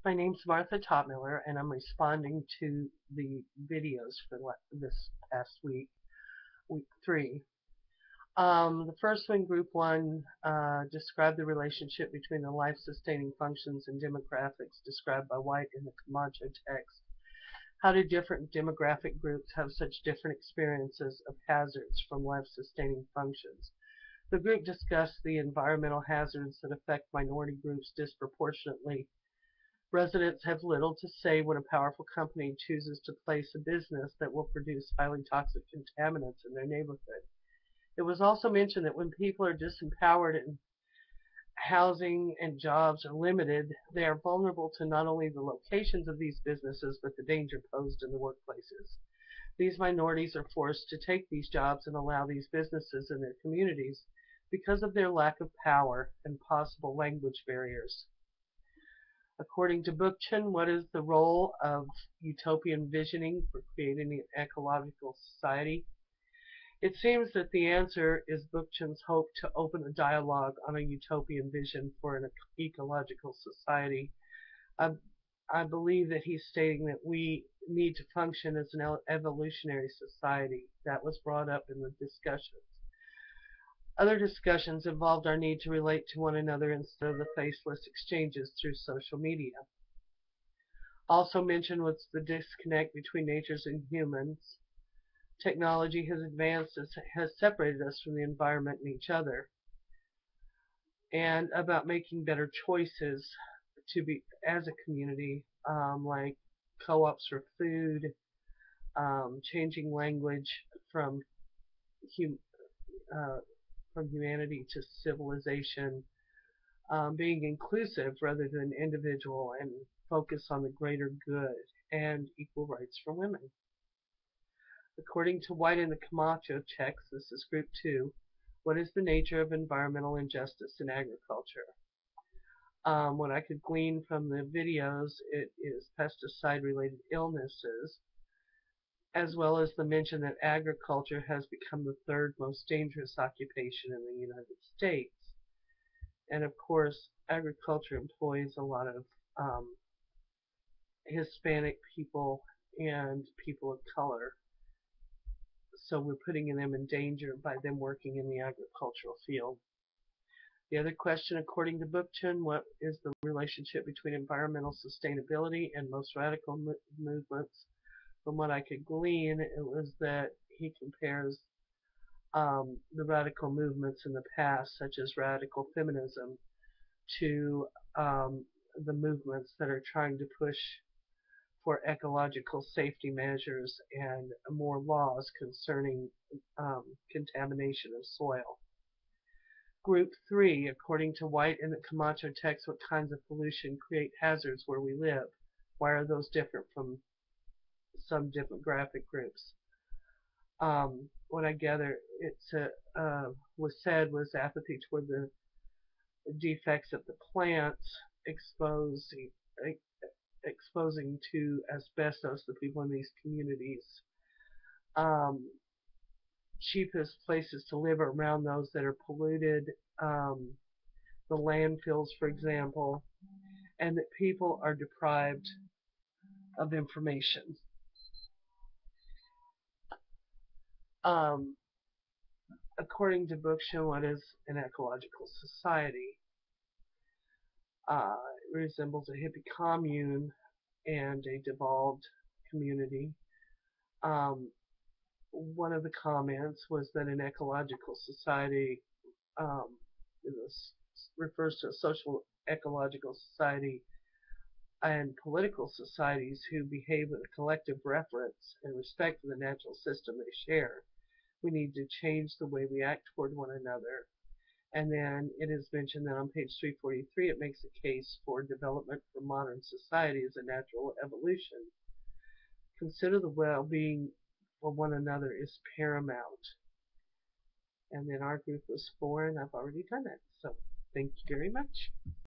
My name's Martha Topmiller, and I'm responding to the videos for this past week, week 3. The first one, group 1, described the relationship between the life-sustaining functions and demographics described by White in the Camacho text. How do different demographic groups have such different experiences of hazards from life-sustaining functions? The group discussed the environmental hazards that affect minority groups disproportionately. Residents have little to say when a powerful company chooses to place a business that will produce highly toxic contaminants in their neighborhood. It was also mentioned that when people are disempowered and housing and jobs are limited, they are vulnerable to not only the locations of these businesses, but the danger posed in the workplaces. These minorities are forced to take these jobs and allow these businesses in their communities because of their lack of power and possible language barriers. According to Bookchin, what is the role of utopian visioning for creating an ecological society? It seems that the answer is Bookchin's hope to open a dialogue on a utopian vision for an ecological society. I believe that he's stating that we need to function as an evolutionary society. That was brought up in the discussions. Other discussions involved our need to relate to one another instead of the faceless exchanges through social media. Also mentioned was the disconnect between nature and humans. Technology has advanced and has separated us from the environment and each other. And about making better choices to be as a community, like co-ops for food, changing language from humanity to civilization, being inclusive rather than individual, and focus on the greater good and equal rights for women. According to White in the Camacho text, this is group 2, what is the nature of environmental injustice in agriculture? What I could glean from the videos, it is pesticide-related illnesses, as well as the mention that agriculture has become the third most dangerous occupation in the United States. And of course, agriculture employs a lot of Hispanic people and people of color. So we're putting them in danger by them working in the agricultural field. The other question, according to Bookchin, what is the relationship between environmental sustainability and most radical movements? From what I could glean, it was that he compares the radical movements in the past, such as radical feminism, to the movements that are trying to push for ecological safety measures and more laws concerning contamination of soil. Group 3, according to White in the Camacho text, what kinds of pollution create hazards where we live? Why are those different from some different graphic groups? What I gather was said was apathy toward the defects of the plants, exposing to asbestos the people in these communities. Cheapest places to live are around those that are polluted, the landfills, for example, and that people are deprived of information. According to Bookchin, what is an ecological society? It resembles a hippie commune and a devolved community. One of the comments was that an ecological society refers to a social ecological society and political societies who behave with a collective reverence and respect for the natural system they share. We need to change the way we act toward one another. And then it is mentioned that on page 343 it makes a case for development for modern society as a natural evolution. Consider the well-being for one another is paramount. And then our group was 4, and I've already done it. So thank you very much.